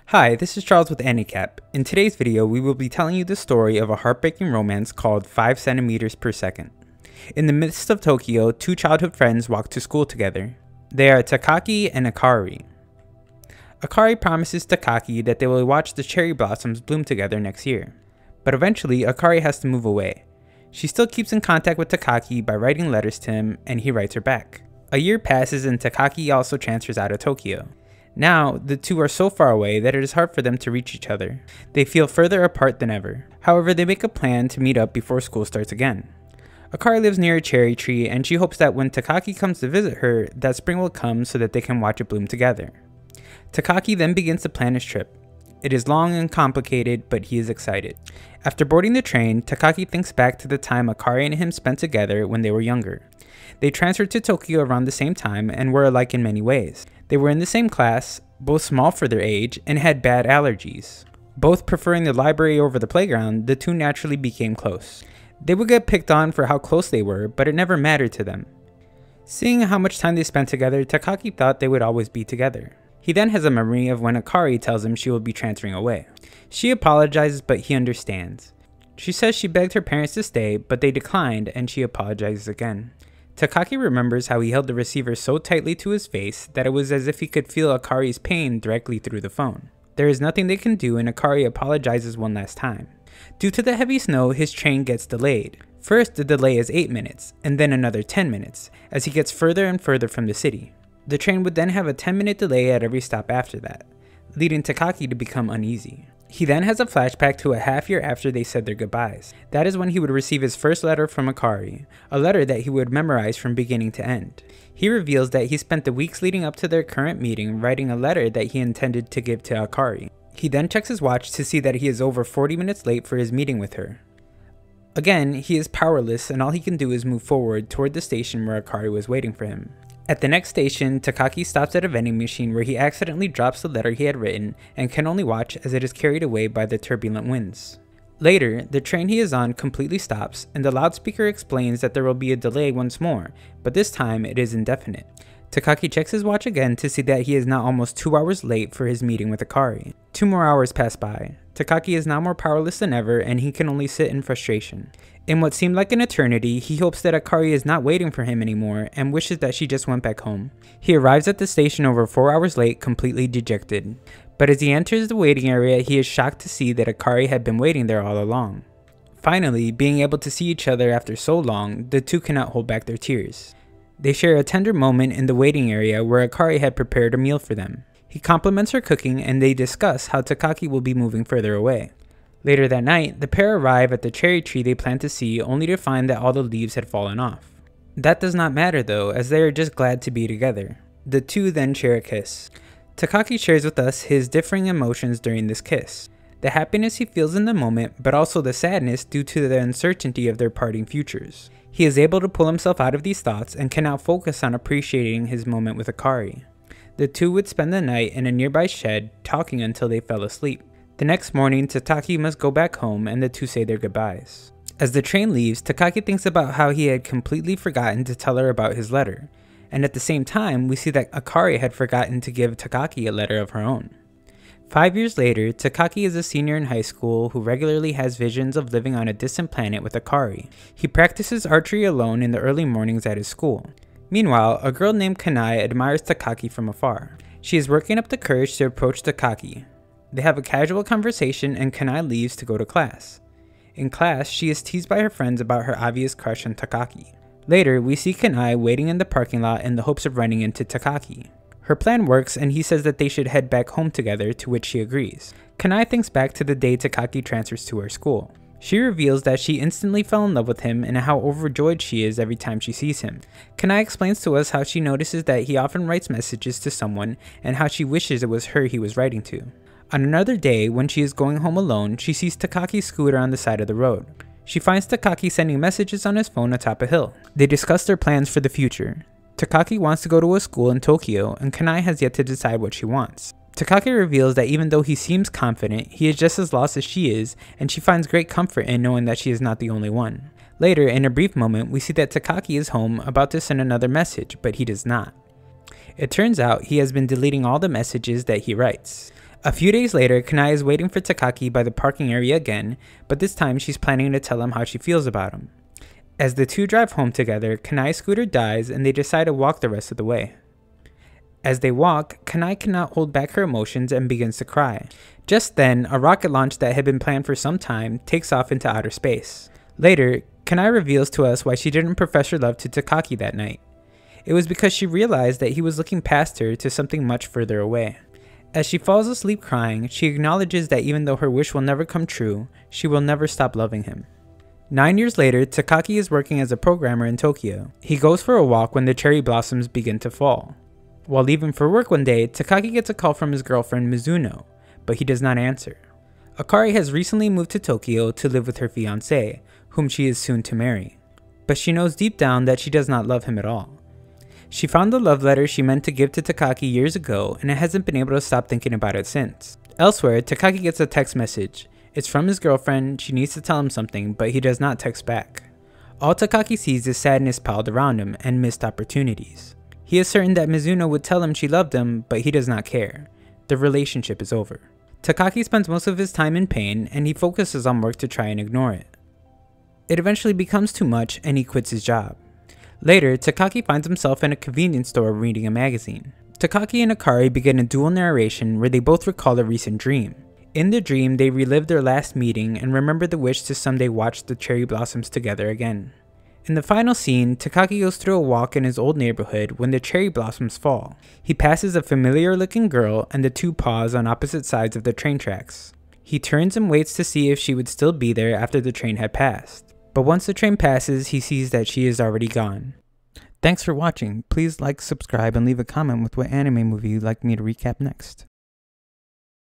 Hi, this is Charles with AniCap. In today's video, we will be telling you the story of a heartbreaking romance called 5 centimeters per second. In the midst of Tokyo, two childhood friends walk to school together. They are Takaki and Akari. Akari promises Takaki that they will watch the cherry blossoms bloom together next year. But eventually, Akari has to move away. She still keeps in contact with Takaki by writing letters to him, and he writes her back. A year passes and Takaki also transfers out of Tokyo. Now, the two are so far away that it is hard for them to reach each other. They feel further apart than ever. However, they make a plan to meet up before school starts again. Akari lives near a cherry tree, and she hopes that when Takaki comes to visit her, that spring will come so that they can watch it bloom together. Takaki then begins to plan his trip. It is long and complicated, but he is excited. After boarding the train, Takaki thinks back to the time Akari and him spent together when they were younger. They transferred to Tokyo around the same time and were alike in many ways. They were in the same class, both small for their age, and had bad allergies. Both preferring the library over the playground, the two naturally became close. They would get picked on for how close they were, but it never mattered to them. Seeing how much time they spent together, Takaki thought they would always be together. He then has a memory of when Akari tells him she will be transferring away. She apologizes, but he understands. She says she begged her parents to stay, but they declined, and she apologizes again. Takaki remembers how he held the receiver so tightly to his face that it was as if he could feel Akari's pain directly through the phone. There is nothing they can do, and Akari apologizes one last time. Due to the heavy snow, his train gets delayed. First, the delay is 8 minutes, and then another 10 minutes, as he gets further and further from the city. The train would then have a 10-minute delay at every stop after that, leading Takaki to become uneasy. He then has a flashback to a half year after they said their goodbyes. That is when he would receive his first letter from Akari, a letter that he would memorize from beginning to end. He reveals that he spent the weeks leading up to their current meeting writing a letter that he intended to give to Akari. He then checks his watch to see that he is over 40 minutes late for his meeting with her. Again, he is powerless and all he can do is move forward toward the station where Akari was waiting for him. At the next station, Takaki stops at a vending machine where he accidentally drops the letter he had written and can only watch as it is carried away by the turbulent winds. Later, the train he is on completely stops and the loudspeaker explains that there will be a delay once more, but this time it is indefinite. Takaki checks his watch again to see that he is now almost 2 hours late for his meeting with Akari. 2 more hours pass by. Takaki is now more powerless than ever and he can only sit in frustration. In what seemed like an eternity, he hopes that Akari is not waiting for him anymore and wishes that she just went back home. He arrives at the station over 4 hours late, completely dejected. But as he enters the waiting area, he is shocked to see that Akari had been waiting there all along. Finally, being able to see each other after so long, the two cannot hold back their tears. They share a tender moment in the waiting area where Akari had prepared a meal for them. He compliments her cooking and they discuss how Takaki will be moving further away. Later that night, the pair arrive at the cherry tree they plan to see only to find that all the leaves had fallen off. That does not matter though, as they are just glad to be together. The two then share a kiss. Takaki shares with us his differing emotions during this kiss. The happiness he feels in the moment, but also the sadness due to the uncertainty of their parting futures. He is able to pull himself out of these thoughts and can now focus on appreciating his moment with Akari. The two would spend the night in a nearby shed, talking until they fell asleep. The next morning, Takaki must go back home and the two say their goodbyes. As the train leaves, Takaki thinks about how he had completely forgotten to tell her about his letter. And at the same time, we see that Akari had forgotten to give Takaki a letter of her own. 5 years later, Takaki is a senior in high school who regularly has visions of living on a distant planet with Akari. He practices archery alone in the early mornings at his school. Meanwhile, a girl named Kanai admires Takaki from afar. She is working up the courage to approach Takaki. They have a casual conversation and Kanai leaves to go to class. In class, she is teased by her friends about her obvious crush on Takaki. Later, we see Kanai waiting in the parking lot in the hopes of running into Takaki. Her plan works and he says that they should head back home together, to which she agrees. Kanai thinks back to the day Takaki transfers to her school. She reveals that she instantly fell in love with him and how overjoyed she is every time she sees him. Kanai explains to us how she notices that he often writes messages to someone and how she wishes it was her he was writing to. On another day, when she is going home alone, she sees Takaki's scooter on the side of the road. She finds Takaki sending messages on his phone atop a hill. They discuss their plans for the future. Takaki wants to go to a school in Tokyo, and Kanai has yet to decide what she wants. Takaki reveals that even though he seems confident, he is just as lost as she is, and she finds great comfort in knowing that she is not the only one. Later, in a brief moment, we see that Takaki is home about to send another message, but he does not. It turns out he has been deleting all the messages that he writes. A few days later, Kanai is waiting for Takaki by the parking area again, but this time she's planning to tell him how she feels about him. As the two drive home together, Kanai's scooter dies and they decide to walk the rest of the way. As they walk, Kanai cannot hold back her emotions and begins to cry. Just then, a rocket launch that had been planned for some time takes off into outer space. Later, Kanai reveals to us why she didn't profess her love to Takaki that night. It was because she realized that he was looking past her to something much further away. As she falls asleep crying, she acknowledges that even though her wish will never come true, she will never stop loving him. 9 years later, Takaki is working as a programmer in Tokyo. He goes for a walk when the cherry blossoms begin to fall. While leaving for work one day, Takaki gets a call from his girlfriend Mizuno, but he does not answer. Akari has recently moved to Tokyo to live with her fiancé, whom she is soon to marry. But she knows deep down that she does not love him at all. She found the love letter she meant to give to Takaki years ago and hasn't been able to stop thinking about it since. Elsewhere, Takaki gets a text message. It's from his girlfriend, she needs to tell him something, but he does not text back. All Takaki sees is sadness piled around him and missed opportunities. He is certain that Mizuno would tell him she loved him, but he does not care. The relationship is over. Takaki spends most of his time in pain, and he focuses on work to try and ignore it. It eventually becomes too much, and he quits his job. Later, Takaki finds himself in a convenience store reading a magazine. Takaki and Akari begin a dual narration where they both recall a recent dream. In the dream, they relive their last meeting and remember the wish to someday watch the cherry blossoms together again. In the final scene, Takaki goes through a walk in his old neighborhood when the cherry blossoms fall. He passes a familiar-looking girl and the two pause on opposite sides of the train tracks. He turns and waits to see if she would still be there after the train had passed. But once the train passes, he sees that she is already gone. Thanks for watching. Please like, subscribe, and leave a comment with what anime movie you'd like me to recap next.